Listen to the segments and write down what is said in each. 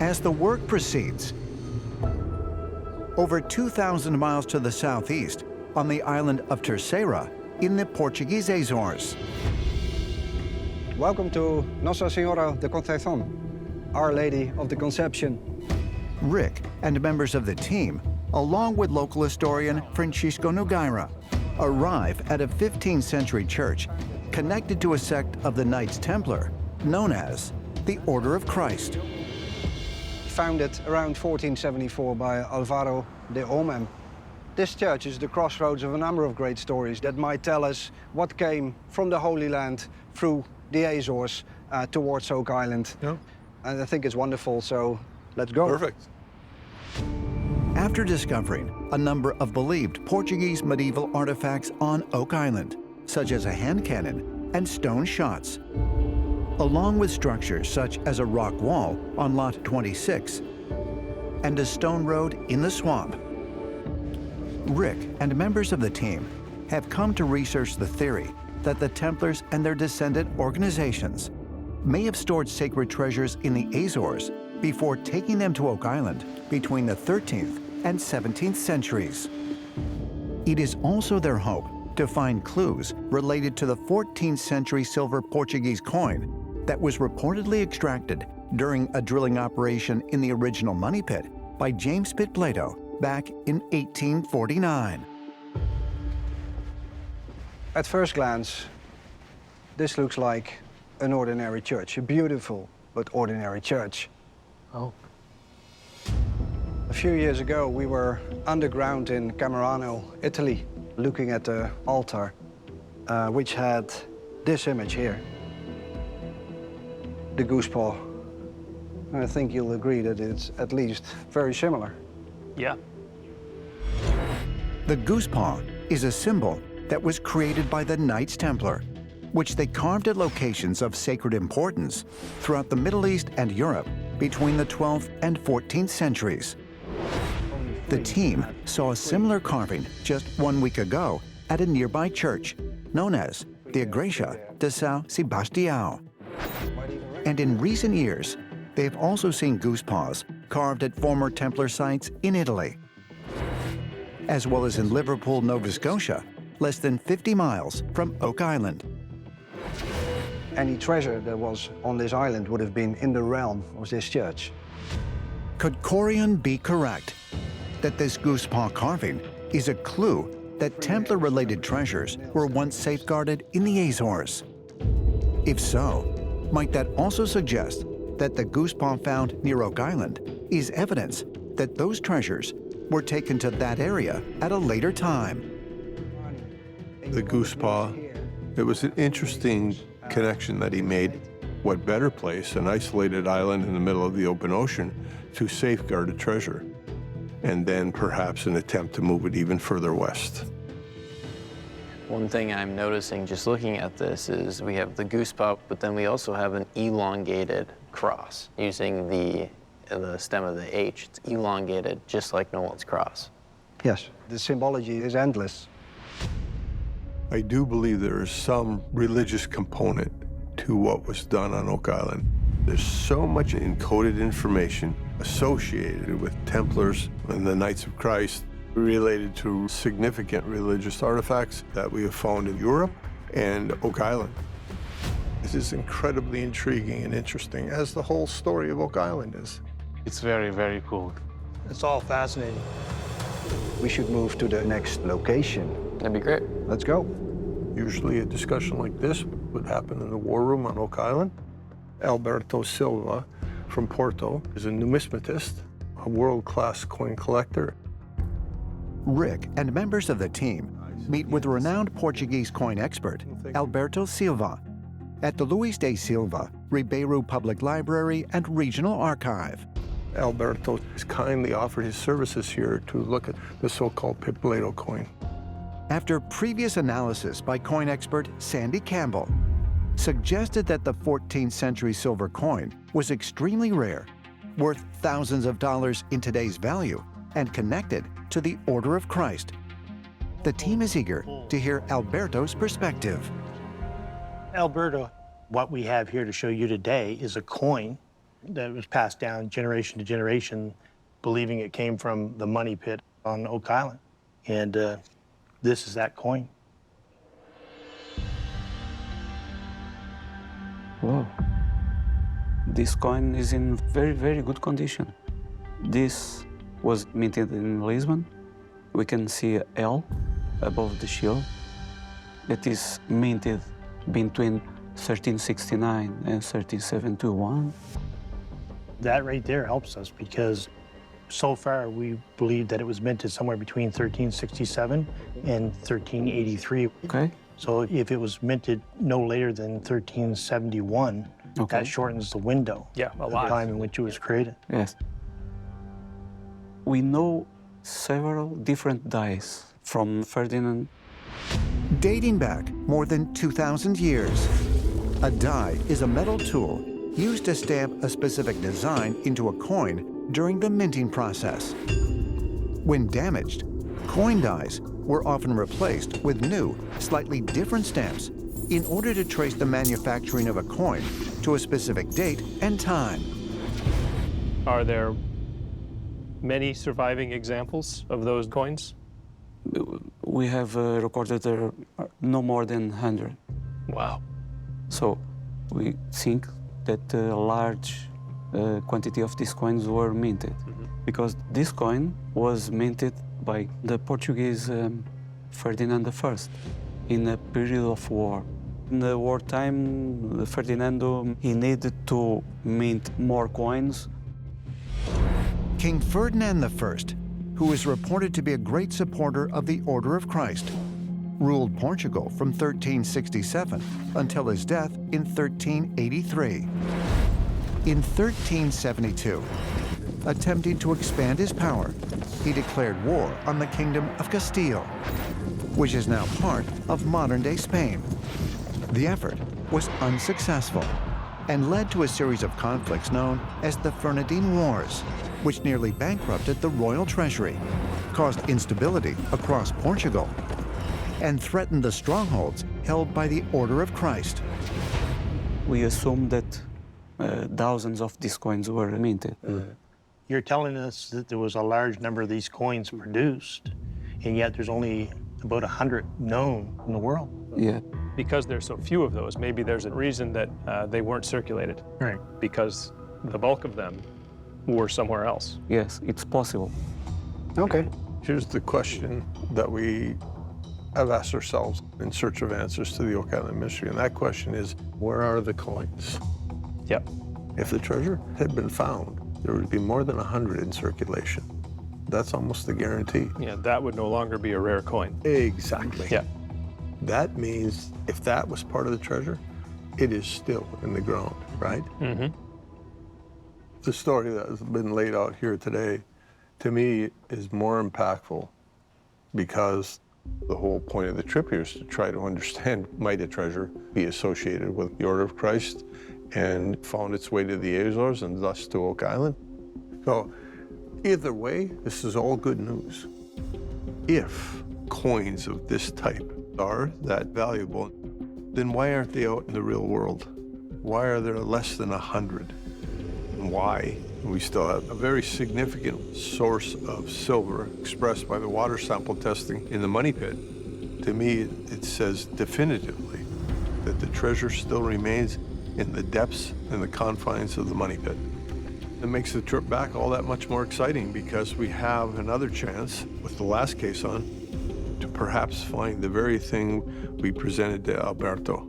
As the work proceeds, over 2,000 miles to the southeast, on the island of Terceira in the Portuguese Azores. Welcome to Nossa Senhora de Conceição, Our Lady of the Conception. Rick and members of the team, along with local historian Francisco Nogueira, arrive at a 15th century church connected to a sect of the Knights Templar known as the Order of Christ. Founded around 1474 by Alvaro de Homem. This church is the crossroads of a number of great stories that might tell us what came from the Holy Land through the Azores towards Oak Island. Yeah. And I think it's wonderful, so let's go. Perfect. After discovering a number of believed Portuguese medieval artifacts on Oak Island, such as a hand cannon and stone shots, along with structures such as a rock wall on Lot 26 and a stone road in the swamp, Rick and members of the team have come to research the theory that the Templars and their descendant organizations may have stored sacred treasures in the Azores before taking them to Oak Island between the 13th and 17th centuries. It is also their hope to find clues related to the 14th century silver Portuguese coin that was reportedly extracted during a drilling operation in the original money pit by James Pitt Plato back in 1849. At first glance, this looks like an ordinary church, a beautiful but ordinary church. Oh. A few years ago, we were underground in Camerano, Italy, looking at the altar, which had this image here, the goose paw. And I think you'll agree that it's at least very similar. Yeah. The goose paw is a symbol that was created by the Knights Templar, which they carved at locations of sacred importance throughout the Middle East and Europe between the 12th and 14th centuries. The team saw a similar carving just 1 week ago at a nearby church known as the Igreja de São Sebastião. And in recent years, they've also seen goose paws carved at former Templar sites in Italy, as well as in Liverpool, Nova Scotia, less than 50 miles from Oak Island. Any treasure that was on this island would have been in the realm of this church. Could Corian be correct that this goose paw carving is a clue that Templar-related treasures were once safeguarded in the Azores? If so, might that also suggest that the goose paw found near Oak Island is evidence that those treasures were taken to that area at a later time? The goose paw, it was an interesting connection that he made. What better place, an isolated island in the middle of the open ocean, to safeguard a treasure, and then perhaps an attempt to move it even further west. One thing I'm noticing just looking at this is we have the goose paw, but then we also have an elongated cross using the stem of the H. It's elongated, just like Nolan's cross. Yes, the symbology is endless. I do believe there is some religious component to what was done on Oak Island. There's so much encoded information associated with Templars and the Knights of Christ related to significant religious artifacts that we have found in Europe and Oak Island. This is incredibly intriguing and interesting, as the whole story of Oak Island is. It's very, very cool. It's all fascinating. We should move to the next location. That'd be great. Let's go. Usually a discussion like this would happen in the war room on Oak Island. Alberto Silva from Porto is a numismatist, a world-class coin collector. Rick and members of the team meet with renowned Portuguese coin expert Alberto Silva at the Luís de Silva Ribeiro Public Library and Regional Archive. Alberto has kindly offered his services here to look at the so-called Pipleto coin. After previous analysis by coin expert Sandy Campbell suggested that the 14th century silver coin was extremely rare, worth thousands of dollars in today's value, and connected to the Order of Christ. The team is eager to hear Alberto's perspective. Alberto, what we have here to show you today is a coin that was passed down generation to generation, believing it came from the money pit on Oak Island. And this is that coin. Wow. This coin is in very, very good condition. This was minted in Lisbon. We can see a L above the shield. It is minted between 1369 and 1371. That right there helps us because so far we believe that it was minted somewhere between 1367 and 1383. Okay. So if it was minted no later than 1371, Okay. that shortens the window. Yeah, a of lot. the time in which it was created. Yes. We know several different dies from Ferdinand. Dating back more than 2,000 years, a die is a metal tool used to stamp a specific design into a coin during the minting process. When damaged, coin dies were often replaced with new, slightly different stamps in order to trace the manufacturing of a coin to a specific date and time. Are there many surviving examples of those coins? We have recorded there are no more than 100. Wow. So we think that a large quantity of these coins were minted because this coin was minted by the Portuguese Ferdinand I in a period of war. In the wartime, Ferdinando, he needed to mint more coins. King Ferdinand I, who is reported to be a great supporter of the Order of Christ, ruled Portugal from 1367 until his death in 1383. In 1372, attempting to expand his power, he declared war on the Kingdom of Castile, which is now part of modern-day Spain. The effort was unsuccessful and led to a series of conflicts known as the Fernandine Wars, which nearly bankrupted the royal treasury, caused instability across Portugal, and threatened the strongholds held by the Order of Christ. We assume that thousands of these coins were minted. You're telling us that there was a large number of these coins produced, and yet there's only about 100 known in the world. Yeah. Because there's so few of those, maybe there's a reason that they weren't circulated. Right. Because the bulk of them were somewhere else. Yes, it's possible. Okay. Here's the question that we have asked ourselves in search of answers to the Oak Island mystery, and that question is, where are the coins? Yep. If the treasure had been found, there would be more than 100 in circulation. That's almost a guarantee. Yeah, that would no longer be a rare coin. Exactly. Yeah. That means if that was part of the treasure, it is still in the ground, right? Mm-hmm. The story that has been laid out here today, to me, is more impactful because the whole point of the trip here is to try to understand, might a treasure be associated with the Order of Christ and found its way to the Azores and thus to Oak Island? So either way, this is all good news. If coins of this type are that valuable, then why aren't they out in the real world? Why are there less than 100? And why? We still have a very significant source of silver expressed by the water sample testing in the money pit. To me, it says definitively that the treasure still remains in the depths and the confines of the money pit. It makes the trip back all that much more exciting because we have another chance, with the last case on, to perhaps find the very thing we presented to Alberto,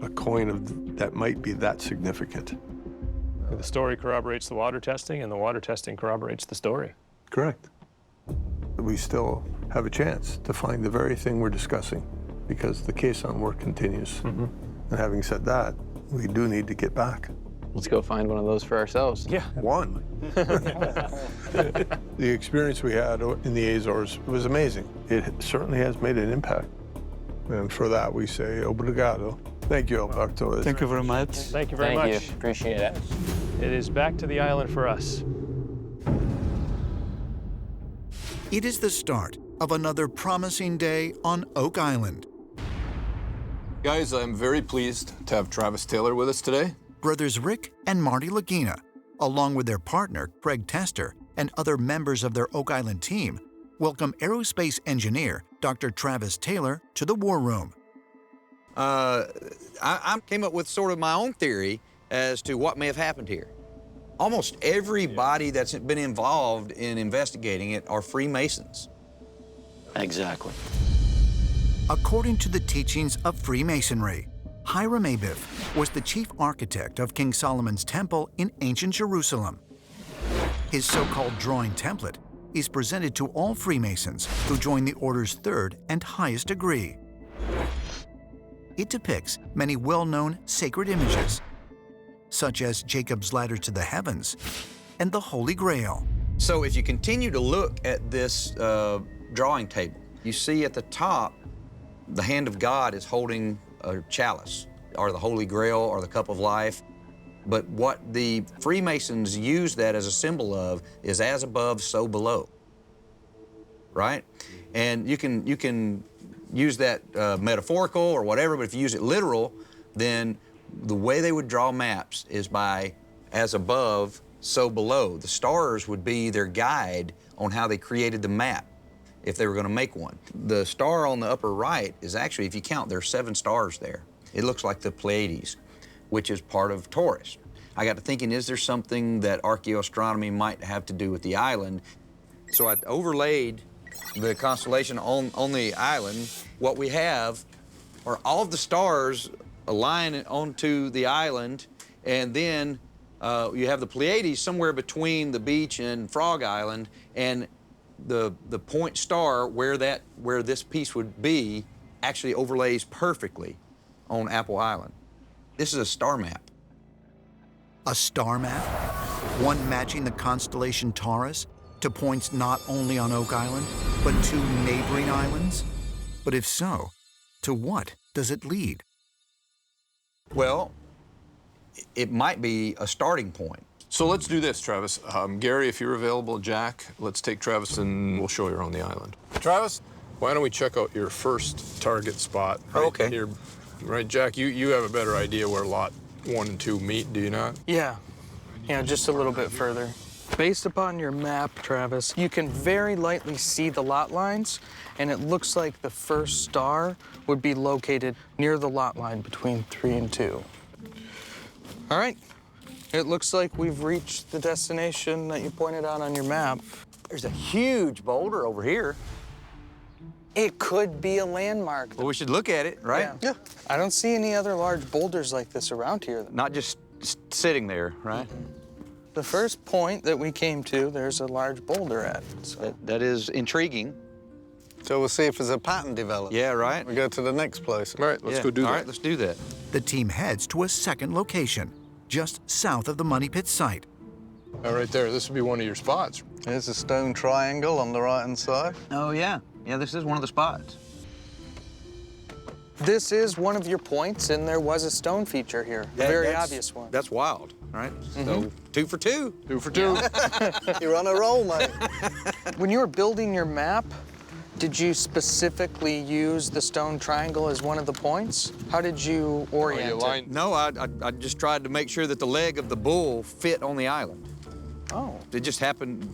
a coin that might be that significant. The story corroborates the water testing, and the water testing corroborates the story. Correct. We still have a chance to find the very thing we're discussing because the caisson work continues. And having said that, we do need to get back. Let's go find one of those for ourselves. Yeah. One. The experience we had in the Azores was amazing. It certainly has made an impact. And for that, we say obrigado. Thank you, Alberto. Thank you very much. Thank you very much. Thank you. Appreciate it. It is back to the island for us. It is the start of another promising day on Oak Island. Guys, I'm very pleased to have Travis Taylor with us today. Brothers Rick and Marty Lagina along with their partner, Craig Tester, and other members of their Oak Island team, welcome aerospace engineer Dr. Travis Taylor to the war room. I came up with sort of my own theory as to what may have happened here. Almost everybody that's been involved in investigating it are Freemasons. Exactly. According to the teachings of Freemasonry, Hiram Abiff was the chief architect of King Solomon's temple in ancient Jerusalem. His so-called drawing template is presented to all Freemasons who join the order's third and highest degree. It depicts many well-known sacred images, such as Jacob's ladder to the heavens and the Holy Grail. So if you continue to look at this drawing table, you see at the top, the hand of God is holding a chalice, or the Holy Grail, or the cup of life. But what the Freemasons use that as a symbol of is as above, so below, right? And you can use that metaphorical or whatever, but if you use it literal, then the way they would draw maps is by as above, so below. The stars would be their guide on how they created the map if they were going to make one. The star on the upper right is actually, if you count, there are 7 stars there. It looks like the Pleiades, which is part of Taurus. I got to thinking, is there something that archaeoastronomy might have to do with the island? So I overlaid the constellation on the island. What we have are all of the stars align onto the island, and then you have the Pleiades somewhere between the beach and Frog Island, and the point star where this piece would be actually overlays perfectly on Apple Island. This is a star map. A star map? One matching the constellation Taurus to points not only on Oak Island, but to neighboring islands? But if so, to what does it lead? Well, it might be a starting point. So let's do this, Travis. Gary, if you're available, Jack, let's take Travis and we'll show you around the island. Travis, why don't we check out your first target spot right Okay. here. Right, Jack, you have a better idea where lot 1 and 2 meet, do you not? Yeah, just a little bit further. Based upon your map, Travis, you can very lightly see the lot lines, and it looks like the first star would be located near the lot line between 3 and 2. All right, it looks like we've reached the destination that you pointed out on your map. There's a huge boulder over here. It could be a landmark. Well, we should look at it, right? Yeah. I don't see any other large boulders like this around here. Not just sitting there, right? The first point that we came to, there's a large boulder at. So. That is intriguing. So we'll see if there's a pattern developed. Yeah, right? We go to the next place. All right, let's go do that. All right, let's do that. The team heads to a second location, just south of the Money Pit site. All right there, this would be one of your spots. Here's a stone triangle on the right-hand side. Oh, yeah. Yeah, this is one of the spots. This is one of your points, and there was a stone feature here, a very obvious one. That's wild, right? So 2 for 2. 2 for 2. You're on a roll, mate. When you were building your map, did you specifically use the stone triangle as one of the points? How did you orient it? No, I just tried to make sure that the leg of the bull fit on the island. Oh. It just happened,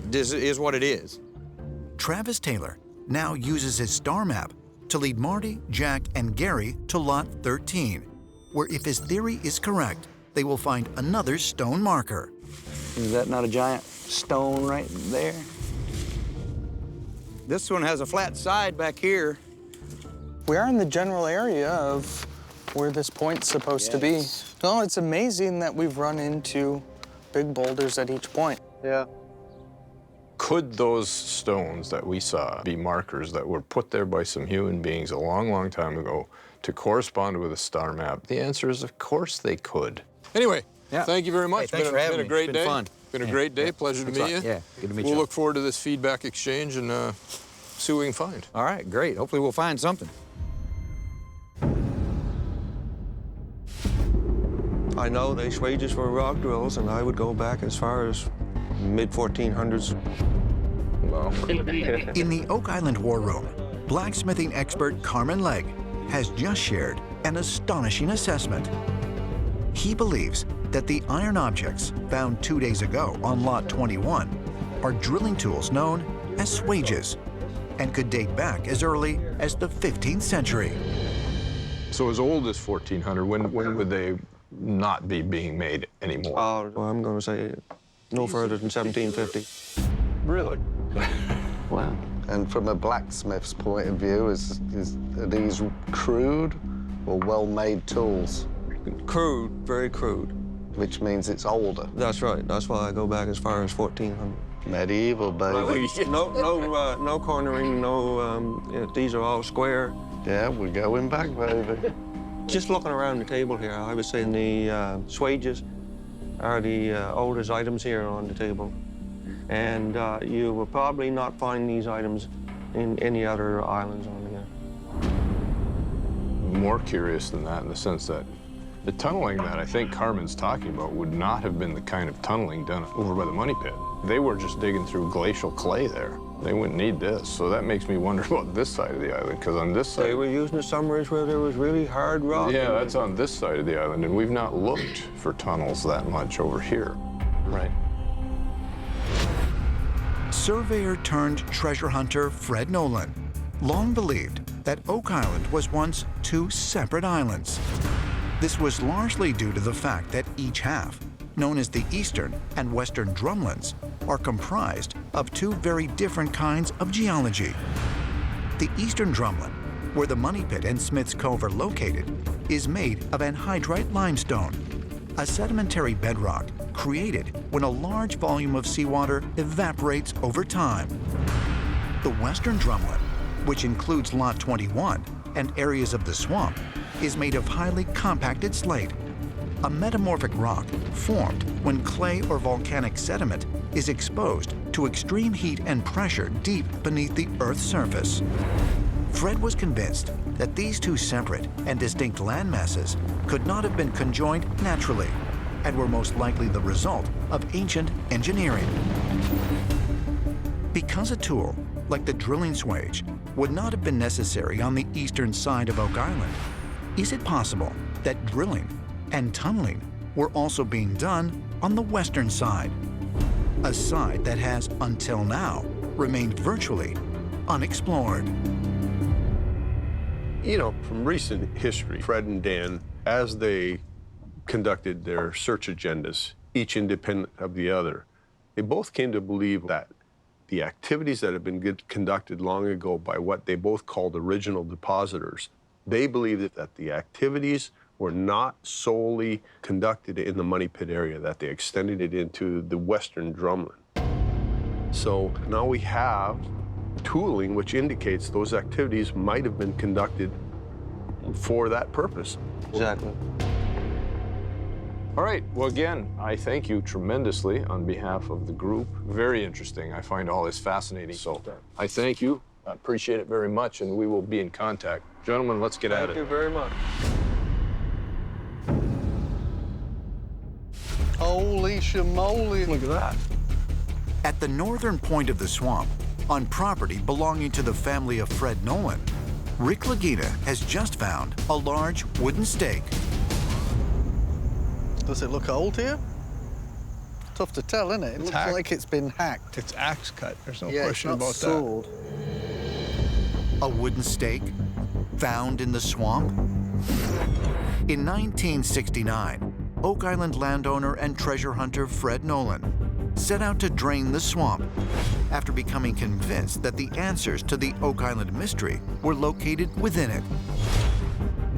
this is what it is. Travis Taylor now uses his star map to lead Marty, Jack, and Gary to Lot 13, where if his theory is correct, they will find another stone marker. Is that not a giant stone right there? This one has a flat side back here. We are in the general area of where this point's supposed to be. No, it's amazing that we've run into big boulders at each point. Yeah. Could those stones that we saw be markers that were put there by some human beings a long, long time ago to correspond with a star map? The answer is, of course, they could. Anyway, thank you very much. Hey, thanks for having me. Been a great It's been day. fun. Been a great day. Pleasure to meet you. Yeah, good to meet you. We'll look forward to this feedback exchange and see what we can find. All right, great. Hopefully we'll find something. I know they wages for rock drills, and I would go back as far as mid-1400s. Wow. In the Oak Island War Room, blacksmithing expert Carmen Legg has just shared an astonishing assessment. He believes that the iron objects found 2 days ago on Lot 21 are drilling tools known as swages and could date back as early as the 15th century. So as old as 1400, when would they not be being made anymore? Well, I'm going to say no further than 1750. Really? Wow. And from a blacksmith's point of view, are these crude or well-made tools? Crude, very crude. Which means it's older. That's right. That's why I go back as far as 1400. Medieval, baby. No cornering, these are all square. Yeah, we're going back, baby. Just looking around the table here, I would say the swages are the oldest items here on the table. And you will probably not find these items in any other islands on here. More curious than that in the sense that the tunneling that I think Carmen's talking about would not have been the kind of tunneling done over by the money pit. They were just digging through glacial clay there. They wouldn't need this. So that makes me wonder about this side of the island, because on this side... They were using the submarines where there was really hard rock. Yeah, that's on this side of the island, and we've not looked for tunnels that much over here. Right. Surveyor turned treasure hunter Fred Nolan long believed that Oak Island was once 2 separate islands. This was largely due to the fact that each half, known as the Eastern and Western Drumlins, are comprised of 2 very different kinds of geology. The Eastern Drumlin, where the Money Pit and Smith's Cove are located, is made of anhydrite limestone, a sedimentary bedrock created when a large volume of seawater evaporates over time. The Western Drumlin, which includes Lot 21 and areas of the swamp, is made of highly compacted slate, a metamorphic rock formed when clay or volcanic sediment is exposed to extreme heat and pressure deep beneath the Earth's surface. Fred was convinced that these 2 separate and distinct land masses could not have been conjoined naturally and were most likely the result of ancient engineering. Because a tool like the drilling swage would not have been necessary on the eastern side of Oak Island, is it possible that drilling and tunneling were also being done on the western side, a side that has, until now, remained virtually unexplored? You know, from recent history, Fred and Dan, as they conducted their search agendas, each independent of the other, they both came to believe that the activities that had been conducted long ago by what they both called original depositors, they believed that the activities were not solely conducted in the Money Pit area, that they extended it into the Western Drumlin. So now we have tooling which indicates those activities might have been conducted for that purpose. Exactly. All right, well, again, I thank you tremendously on behalf of the group. Very interesting. I find all this fascinating. So I thank you. I appreciate it very much, and we will be in contact. Gentlemen, let's get at it. Thank you very much. Holy shamoly. Look at that. At the northern point of the swamp, on property belonging to the family of Fred Nolan, Rick Lagina has just found a large wooden stake. Does it look old here? Tough to tell, isn't it? It looks like it's been hacked. It's axe cut. There's no Yeah, question it's not about sword. A wooden stake found in the swamp? In 1969, Oak Island landowner and treasure hunter Fred Nolan set out to drain the swamp after becoming convinced that the answers to the Oak Island mystery were located within it.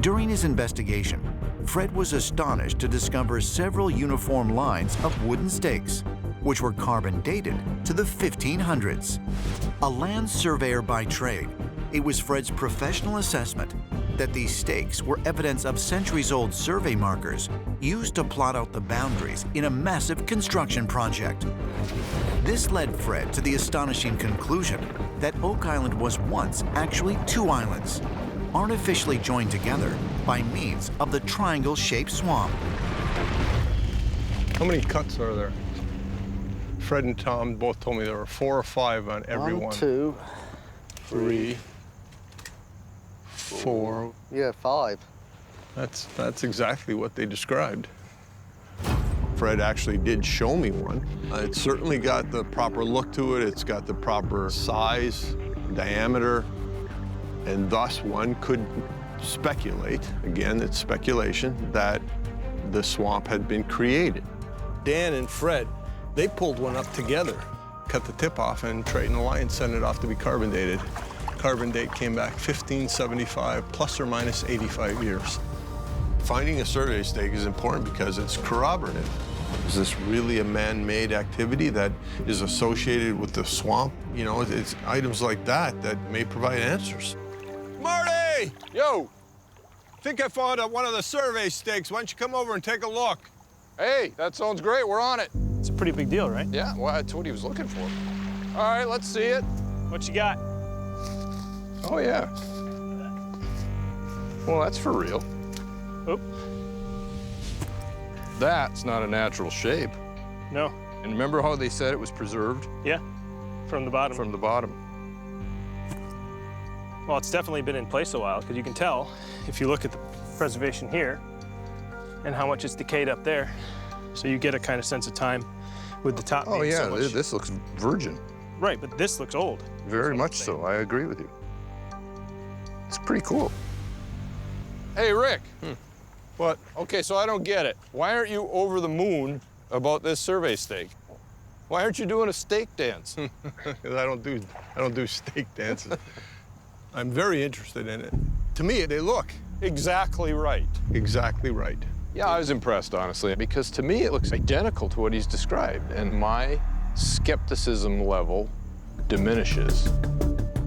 During his investigation, Fred was astonished to discover several uniform lines of wooden stakes, which were carbon dated to the 1500s. A land surveyor by trade, it was Fred's professional assessment that these stakes were evidence of centuries-old survey markers used to plot out the boundaries in a massive construction project. This led Fred to the astonishing conclusion that Oak Island was once actually 2 islands, artificially joined together by means of the triangle-shaped swamp. How many cuts are there? Fred and Tom both told me there were 4 or 5 on every one. 1, 2, 3, 4. yeah, 5. That's exactly what they described. Fred actually did show me one. It's certainly got the proper look to it. It's got the proper size, diameter, and thus one could speculate, again, it's speculation, that the swamp had been created. Dan and Fred, they pulled one up together, cut the tip off and straightened the line, sent it off to be carbon dated. Carbon date came back 1575, plus or minus 85 years. Finding a survey stake is important because it's corroborative. Is this really a man-made activity that is associated with the swamp? You know, it's items like that that may provide answers. Marty! Yo! I think I found one of the survey stakes. Why don't you come over and take a look? Hey, that sounds great. We're on it. It's a pretty big deal, right? Yeah, well, that's what he was looking for. All right, let's see it. What you got? Oh, yeah. Well, that's for real. Oh. That's not a natural shape. No. And remember how they said it was preserved? Yeah, from the bottom. From the bottom. Well, it's definitely been in place a while, because you can tell if you look at the preservation here and how much it's decayed up there. So you get a kind of sense of time with the top. Oh, being yeah, so much. this looks virgin. Right, but this looks old. Very much so. I agree with you. It's pretty cool. Hey, Rick. What? Okay, so I don't get it. Why aren't you over the moon about this survey stake? Why aren't you doing a stake dance? Because I don't do stake dances. I'm very interested in it. To me, they look Exactly right. exactly right. Yeah, I was impressed, honestly, because to me it looks identical to what he's described, and my skepticism level diminishes.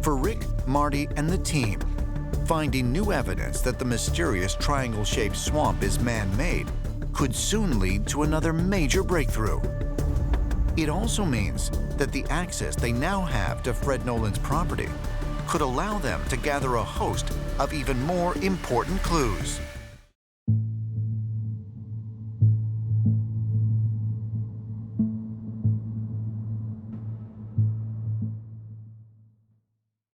For Rick, Marty, and the team, finding new evidence that the mysterious triangle-shaped swamp is man-made could soon lead to another major breakthrough. It also means that the access they now have to Fred Nolan's property could allow them to gather a host of even more important clues.